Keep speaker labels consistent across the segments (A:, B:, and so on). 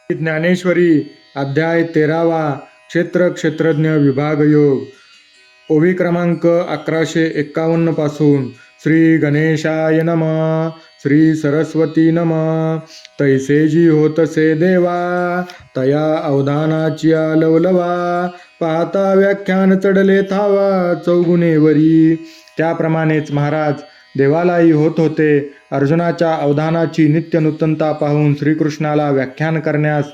A: ज्ञानेश्वरी अध्याय 13वा क्षेत्र क्षेत्रज्ञ विभाग योग ओवी क्रमांक 1151 पासून श्री गणेशाय नम श्री सरस्वती नम तैसेजी होतसे देवा तया अवधानाची लवलवा पाहता व्याख्यान चढले थावा चौगुणेवरी. त्याप्रमाणेच महाराज देवालाही होत होते. अर्जुनाच्या अवधानाची नित्य नूतनता पाहून श्रीकृष्णाला व्याख्यान करण्यास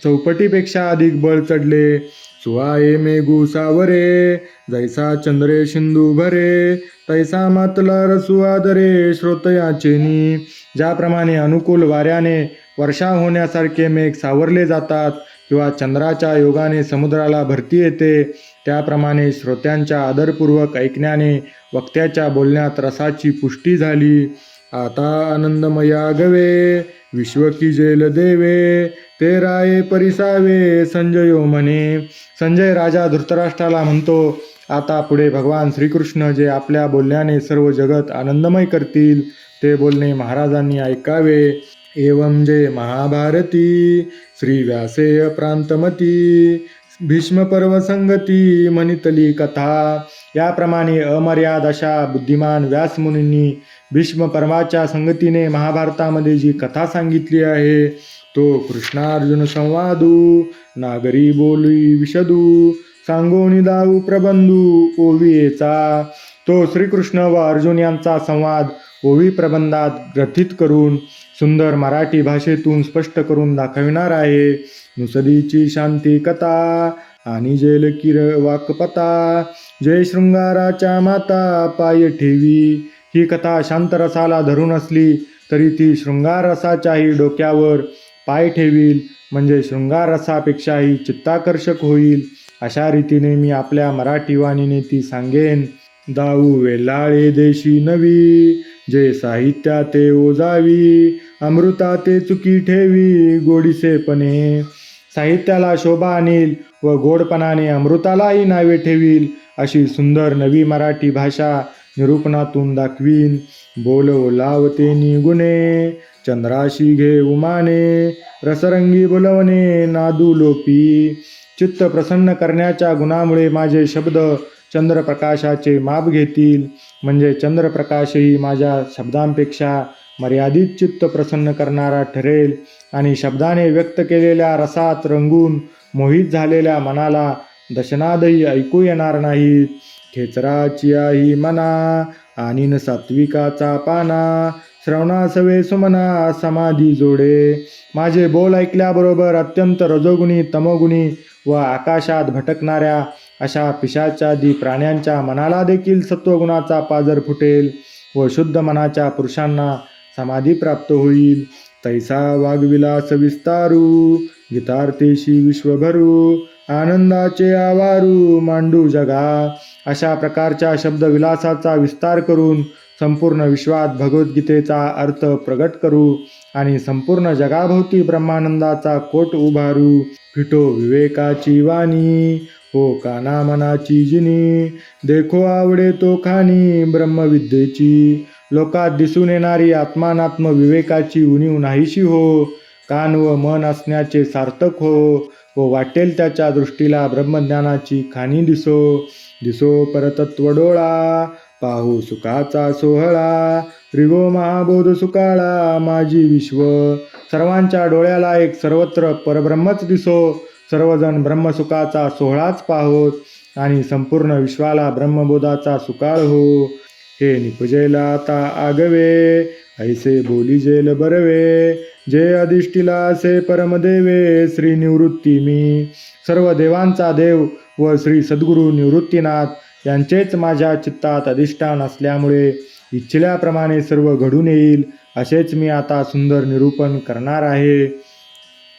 A: चौपटीपेक्षा अधिक बळ चढले. सुवाये मेघू सावरे जैसा चंद्रे सिंधू भरे तैसा मातला रसुआदरे श्रोतयाचेनी. ज्याप्रमाणे अनुकूल वाऱ्याने वर्षा होण्यासारखे मेघ सावरले जातात किंवा चंद्राच्या योगाने समुद्राला भरती येते, त्याप्रमाणे श्रोत्यांच्या आदरपूर्वक ऐकण्याने वक्त्याच्या बोलण्यात रसाची पुष्टी झाली. आता आनंदमया गवे विश्व की जेल देवे ते राये परिसावे संजयो म्हणे. संजय राजा धृतराष्ट्राला म्हणतो, आता पुढे भगवान श्रीकृष्ण जे आपल्या बोलण्याने सर्व जगत आनंदमय करतील ते बोलणे महाराजांनी ऐकावे. एवं जे महाभारती श्री व्यासेय प्रांतमती भीष्म पर्व संगती मनितली कथा. याप्रमाणे अमर्याद अशा बुद्धिमान व्यासमुनींनी भीष्म पर्वाच्या संगतीने महाभारतामध्ये जी कथा सांगितली आहे तो कृष्णार्जुन संवादू नागरी बोली विशदू सांगोनी दाऊ प्रबंधू ओवियेचा. तो श्रीकृष्ण व अर्जुन यांचा संवाद ओवी प्रबंधात ग्रथित करून सुंदर मराठी भाषेतून स्पष्ट करून दाखविणार आहे. नुसदीची शांती कथा आणि जेलकीर वाकपता जय शृंगाराच्या माता पाय ठेवी. ही कथा शांतरसाला धरून असली तरी ती शृंगार रसाच्याही डोक्यावर पाय ठेवील, म्हणजे शृंगार रसापेक्षाही चित्ताकर्षक होईल. अशा रीतीने मी आपल्या मराठी वाणीने ती सांगेन. दाऊ वेलाळे देशी नवी जे साहित्या ते ओजावी अमृता ते चुकी ठेवी गोडीसेपणे. साहित्याला शोभा आणील व गोडपणाने अमृतालाही नावे ठेवील अशी सुंदर नवी मराठी भाषा निरूपणातून दाखवीन. बोल ओलावते निगुणे चंद्राशी घे उमाने रसरंगी बोलवणे नादू लोपी. चित्त प्रसन्न करण्याच्या गुणामुळे माझे शब्द चंद्रप्रकाशाचे माप घेतील, म्हणजे चंद्रप्रकाशही माझ्या शब्दांपेक्षा मर्यादित चित्त प्रसन्न करणारा ठरेल आणि शब्दाने व्यक्त केलेल्या रसात रंगून मोहित झालेल्या मनाला दशनादही ऐकू येणार नाहीत. खेचराची आई मना आणि न सात्विकाचा पाना श्रवणासवे सुमना समाधी जोडे. माझे बोल ऐकल्याबरोबर अत्यंत रजोगुणी तमोगुणी व आकाशात भटकणाऱ्या अशा पिशाचादी प्राण्यांच्या मनाला देखील सत्वगुणाचा पाजर फुटेल व शुद्ध मनाच्या पुरुषांना समाधी प्राप्त होईल. तैसा वागविलास विस्तारू गीतार्थेशी विश्वभरू आनंदाचे आवारू मांडू जगा. अशा प्रकारच्या शब्दविलासाचा विस्तार करून संपूर्ण विश्वात भगवद्गीतेचा अर्थ प्रगट करू आणि संपूर्ण जगाभोवती ब्रह्मानंदाचा कोट उभारू. फिटो विवेकाची वाणी हो काना मनाची जिनी देखो आवडे तो खाणी ब्रह्मविद्येची. लोकात दिसून येणारी आत्मानात्म विवेकाची उणीव नाहीशी हो. कान व मन असण्याचे सार्थक हो व वाटेल त्याच्या दृष्टीला ब्रह्मज्ञानाची खाणी दिसो. दिसो परतत्व डोळा पाहू सुखाचा सोहळा रिगो महाबोध सुकाळा माझी विश्व. सर्वांच्या डोळ्याला एक सर्वत्र परब्रह्मच दिसो. सर्वजण ब्रह्मसुखाचा सोहळाच पाहोत आणि संपूर्ण विश्वाला ब्रह्मबोधाचा सुकाळ हो. हे निपजेला आता आगवे ऐसे बोली जेल बरवे जे अधिष्ठिला असे परमदेवे श्री निवृत्ती मी. सर्व देवांचा देव व श्री सद्गुरू निवृत्तीनाथ यांचेच माझ्या चित्तात अधिष्ठान असल्यामुळे इच्छिल्याप्रमाणे सर्व घडून येईल असेच मी आता सुंदर निरूपण करणार आहे.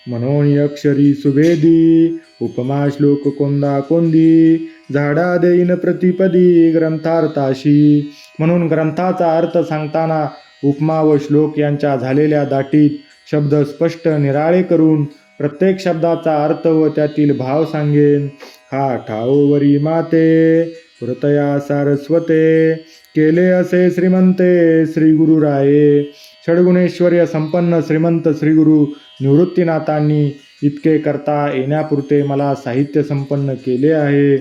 A: म्हणून अक्षरी सुभेदी उपमा श्लोक कोंदा कोंदी झाडा देईन प्रतिपदी ग्रंथार्थाशी. म्हणून ग्रंथाचा अर्थ सांगताना उपमा व श्लोक यांच्या झालेल्या दाटीत शब्द स्पष्ट निराळे करून प्रत्येक शब्दाचा अर्थ व त्यातील भाव सांगेन. हा ठाऊवरी माते हृतया सारस्वते केले असे श्रीमंते श्री गुरुराये. षडगुणेश्वर्य संपन्न श्रीमंत श्री गुरु निवृत्तीनाथांनी इतके करता येण्यापुरते मला साहित्य संपन्न केले आहे.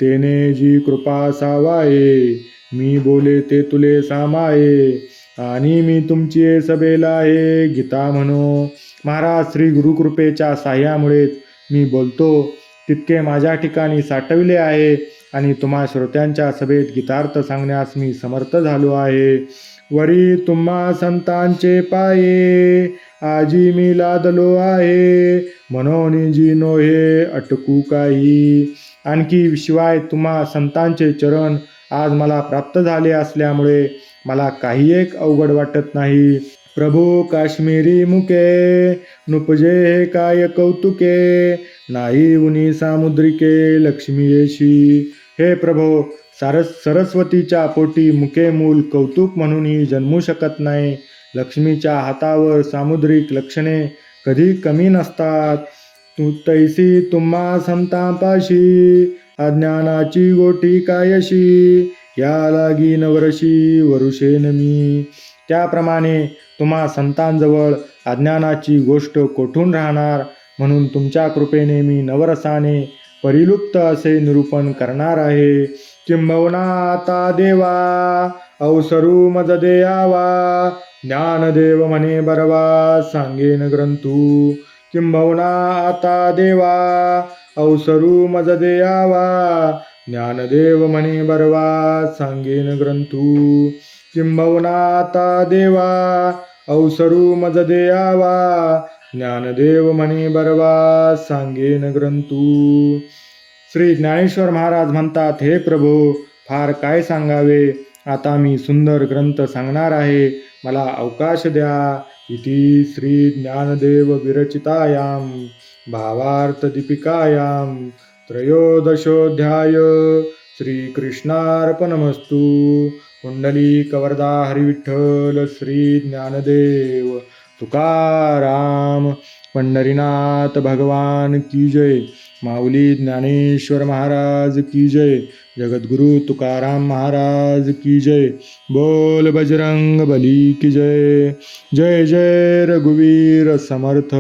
A: तेने जी कृपा सावाये, मी बोले ते तुले सामाये. आणि मी तुमची सभेला हे गीता म्हणो. महाराज श्री गुरुकृपेच्या साह्यामुळेच मी बोलतो तितके माझ्या ठिकाणी साठविले आहे आणि तुम्हा श्रोत्यांच्या सभेत गीतार्थ सांगण्यास मी समर्थ झालो आहे. वरी तुम्हा संतांचे पाये आजी मी लादलो आहे. म्हणून जी नोहे अटकू काही. आणखी शिवाय तुम्हा संतांचे चरण आज मला प्राप्त झाले असल्यामुळे मला काही एक अवघड वाटत नाही. प्रभू काश्मीरी मुके नुपजे हे काय कौतुके. नाही उनी सामुद्रिके लक्ष्मी येशी. हे प्रभो, सरस्वतीच्या पोटी मुके मूल कौतुक म्हणूनही जन्मू शकत नाही. लक्ष्मीच्या हातावर सामुद्रिक लक्षणे कधी कमी नसतात. तैसी तुम्हा संतापाशी अज्ञानाची गोटी कायशी. या लागी नवरशी वरुषेन मी. त्याप्रमाणे तुम्हा संतांजवळ अज्ञानाची गोष्ट कोठून राहणार. म्हणून तुमच्या कृपेने मी नवरसाने परिलुप्त असे निरूपण करणार आहे. किंबहुना आता देवा अवसरू मज देयावा. ज्ञानदेव म्हणे बरवा सांगेन ग्रंथू. किंबहुना आता देवा अवसरू मज देयावा. ज्ञानदेव म्हणे बरवा सांगेन ग्रंथू. किंबहुना आता देवा अवसरू मज देयावा. ज्ञानदेव म्हणे बरवा सांगेन ग्रंथू. श्री ज्ञानेश्वर महाराज म्हणतात, हे प्रभो, फार काय सांगावे. आता मी सुंदर ग्रंथ सांगणार आहे. मला अवकाश द्या. इति श्री ज्ञानदेव विरचितायां भावार्थ दीपिकायां त्रयोदशोऽध्याय. श्रीकृष्णार्पणमस्तु. कुंडलीकवरदा हरिविठ्ठल श्री ज्ञानदेव तुकाराम पंढरीनाथ भगवान की जय. माऊली ज्ञानेश्वर महाराज की जय. जगद्गुरु तुकाराम महाराज की जय. बोल बजरंग बली की जय. जय जय रघुवीर समर्थ.